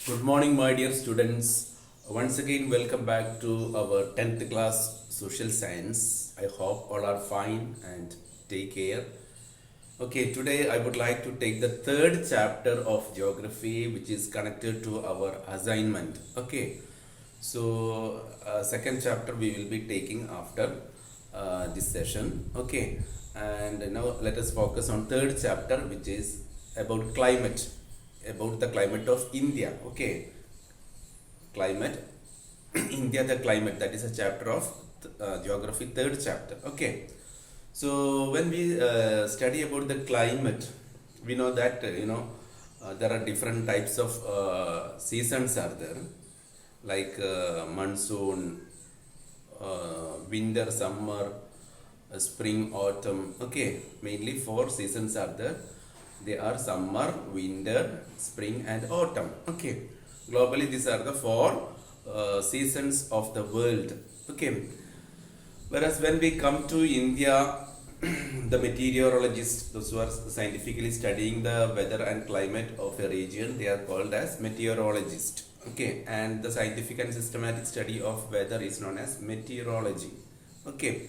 Good morning, my dear students. Once again, welcome back to our 10th class social science. I hope all are fine and take care. Okay, today I would like to take the third chapter of geography, which is connected to our assignment. Okay, so second chapter we will be taking after this session. Okay, and now let us focus on third chapter, which is about climate, about the climate of India. Okay, climate, India, the climate. That is a chapter of geography, third chapter. Okay, so when we study about the climate, we know that there are different types of seasons are there, like monsoon, winter, summer, spring, autumn. Okay, mainly four seasons are there. They are summer, winter, spring, and autumn. Okay, globally these are the four seasons of the world. Okay, whereas when we come to India, the meteorologists, those who are scientifically studying the weather and climate of a region, they are called as meteorologists. Okay, and the scientific and systematic study of weather is known as meteorology. Okay,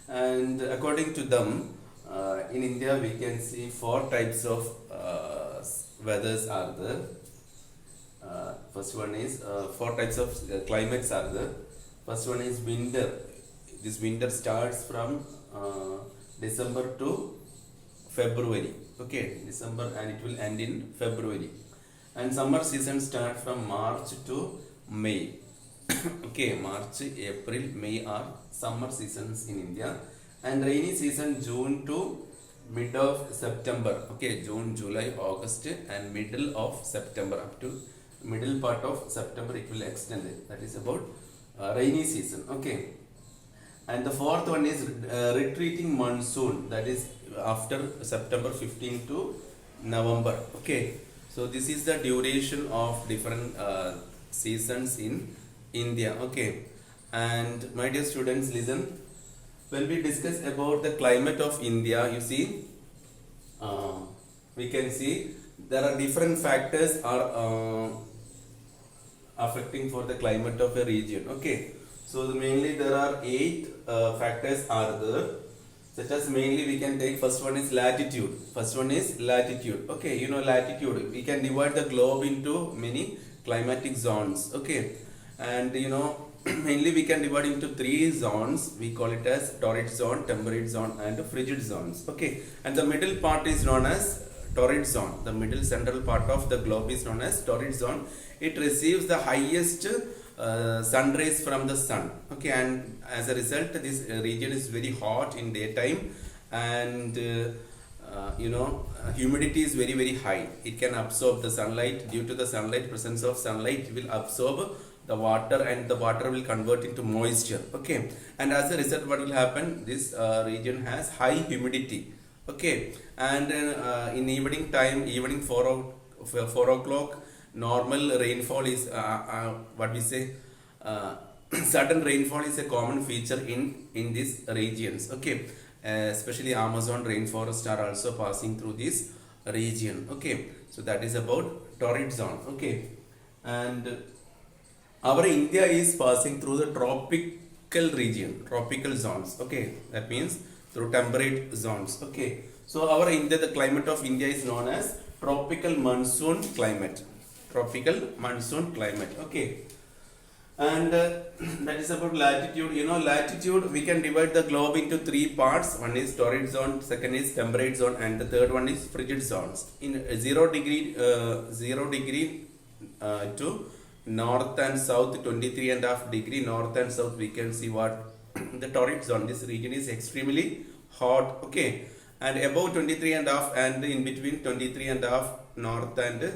and according to them, in India we can see four types of weathers are there. First one is four types of climates are there. First one is winter. This winter starts from December to February. Okay, December, and it will end in February. And summer season start from March to May. Okay, March, April, May are summer seasons in India, and rainy season June to mid of September. Okay, June, July, August, and middle of September, up to middle part of September it will extend it. That is about rainy season. Okay, and the fourth one is retreating monsoon, that is after September 15 to November. Okay, so this is the duration of different seasons in India. Okay, and my dear students, listen. When we discuss about the climate of India, you see, we can see there are different factors are affecting for the climate of a region. Okay, so mainly there are 8 factors are there, such as mainly we can take first one is latitude. First one is latitude. Okay, you know latitude. We can divide the globe into many climatic zones. Okay, and mainly we can divide into 3 zones. We call it as torrid zone, temperate zone, and frigid zones. Okay, and the middle part is known as torrid zone. The middle central part of the globe is known as torrid zone. It receives the highest sun rays from the sun. Okay, and as a result this region is very hot in daytime, and humidity is very high. It can absorb the sunlight. Due to the sunlight, presence of sunlight, it will absorb the water, and the water will convert into moisture. Okay, and as a result what will happen, this region has high humidity. Okay, and in evening time, evening 4 o'clock, normal rainfall is what we say, sudden rainfall is a common feature in these regions. Okay, especially Amazon rainforest are also passing through this region. Okay, so that is about torrid zone. Okay, and our India is passing through the tropical region, tropical zones. Okay, that means through temperate zones. Okay, so our India, the climate of India is known as tropical monsoon climate. Tropical monsoon climate. Okay, and that is about latitude. Latitude, we can divide the globe into 3 parts. One is torrid zone, second is temperate zone, and the third one is frigid zones. In 0 degree to north and south, 23.5 degree north and south, we can see what the torrid zone. This region is extremely hot. Okay, and above 23.5 and in between 23.5 north and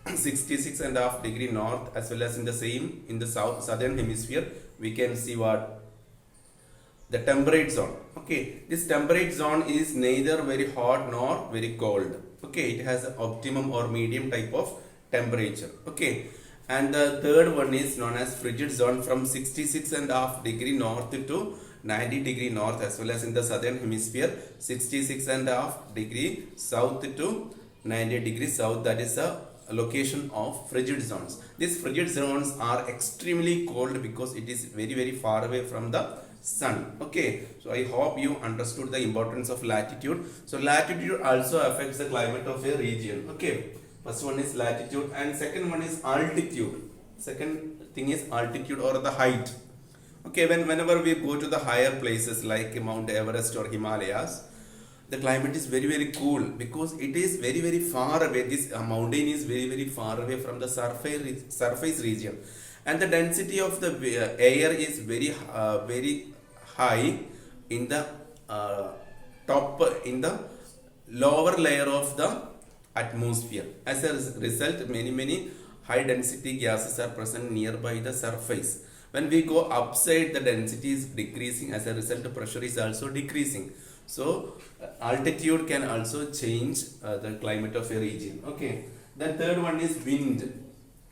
66.5 degree north, as well as in the same in the southern hemisphere, we can see what the temperate zone. Okay, this temperate zone is neither very hot nor very cold. Okay, it has an optimum or medium type of temperature. Okay, and the third one is known as frigid zone, from 66.5 degree north to 90 degree north, as well as in the southern hemisphere 66.5 degree south to 90 degree south. That is a location of frigid zones. These frigid zones are extremely cold because it is very very far away from the sun. Okay, so I hope you understood the importance of latitude. So latitude also affects the climate of a region. Okay, first one is latitude and second one is altitude. Second thing is altitude or the height. Okay, whenever we go to the higher places like Mount Everest or Himalayas, the climate is very very cool because it is very very far away. This mountain is very very far away from the surface region, and the density of the air is very high in the top in the lower layer of the atmosphere. As a result, many high density gases are present nearby the surface. When we go upside, the density is decreasing. As a result, the pressure is also decreasing. So altitude can also change the climate of a region. Okay, then third one is wind.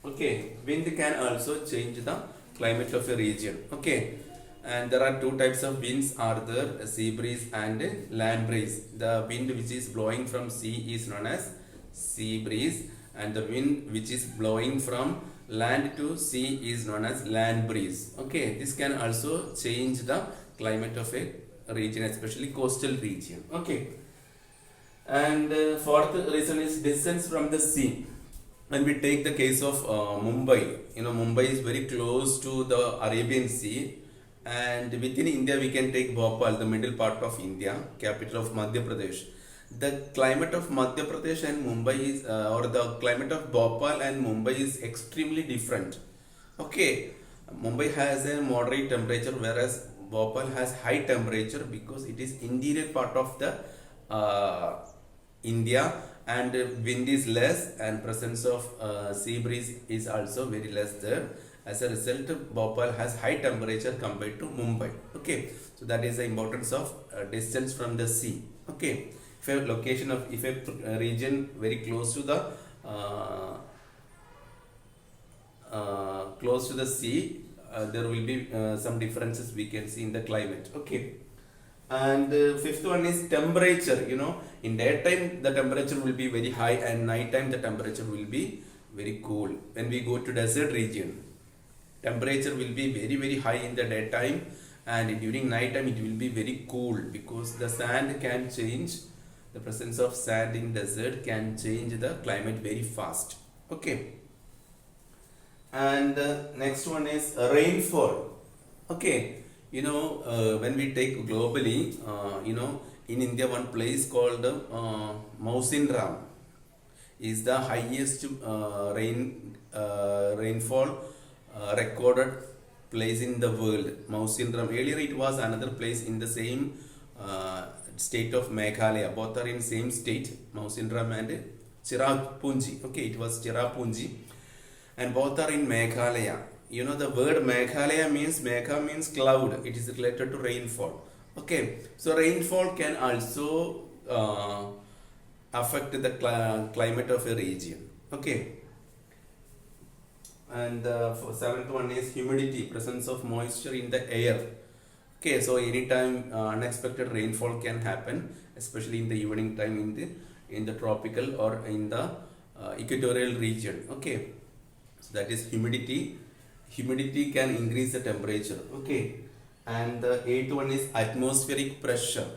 Okay, wind can also change the climate of a region. Okay, and there are two types of winds are there, sea breeze and land breeze. The wind which is blowing from sea is known as sea breeze, and the wind which is blowing from land to sea is known as land breeze. Okay, this can also change the climate of a region, especially coastal region. Okay, and fourth reason is distance from the sea. When we take the case of Mumbai, Mumbai is very close to the Arabian Sea, and within India we can take Bhopal, the middle part of India, capital of Madhya Pradesh. The climate of Madhya Pradesh and Mumbai is or the climate of Bhopal and Mumbai is extremely different. Okay, Mumbai has a moderate temperature whereas Bhopal has high temperature because it is interior part of the India, and wind is less and presence of sea breeze is also very less there. As a result, Bhopal has high temperature compared to Mumbai. Okay, so that is the importance of distance from the sea. Okay, if a region very close to the sea, there will be some differences we can see in the climate. Okay, and fifth one is temperature. In daytime the temperature will be very high and nighttime the temperature will be very cool. When we go to desert region, temperature will be very very high in the daytime, and during nighttime it will be very cool because the sand can change. The presence of sand in desert can change the climate very fast. Okay, and next one is rainfall. Okay, when we take globally, in India one place called Mausinram is the highest rainfall recorded place in the world. Mausinram, earlier it was another place in the same state of Meghalaya. Both are in same state, Mausinram and Cherrapunji. Okay, it was Cherrapunji, and both are in Meghalaya. The word Meghalaya means Megha means cloud. It is related to rainfall. Okay, so rainfall can also affect the climate of a region. Okay, and seventh one is humidity, presence of moisture in the air. Okay, so anytime unexpected rainfall can happen, especially in the evening time in the tropical or in the equatorial region. Okay, so that is humidity. Humidity can increase the temperature. Okay, and the eighth one is atmospheric pressure.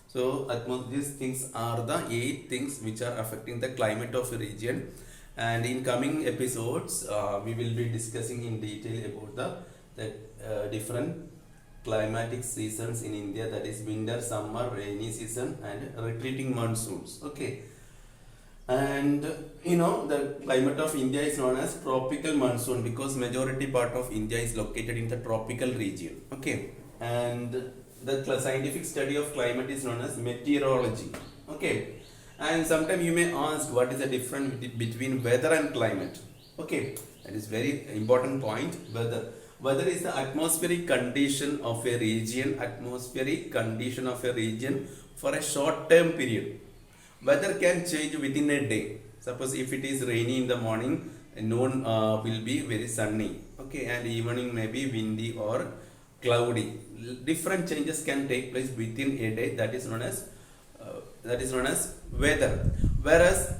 So these things are the 8 things which are affecting the climate of a region, and in coming episodes we will be discussing in detail about the different climatic seasons in India, that is winter, summer, rainy season and retreating monsoons. Okay, and the climate of India is known as tropical monsoon because majority part of India is located in the tropical region. Okay, and the scientific study of climate is known as meteorology. Okay, and sometimes you may ask what is the difference between weather and climate. Okay, that is very important point. Weather is the atmospheric condition of a region for a short term period. Weather can change within a day. Suppose if it is rainy in the morning, noon will be very sunny. Okay, and evening may be windy or cloudy. Different changes can take place within a day. That is known as weather. Whereas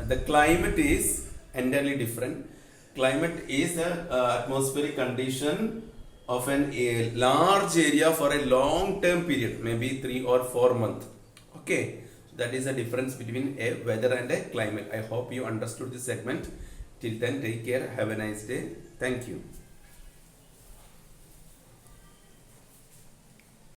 The climate is entirely different. Climate is the atmospheric condition of a large area for a long term period, maybe 3 or 4 months. Okay, that is the difference between a weather and a climate. I hope you understood this segment. Till then, take care. Have a nice day. Thank you.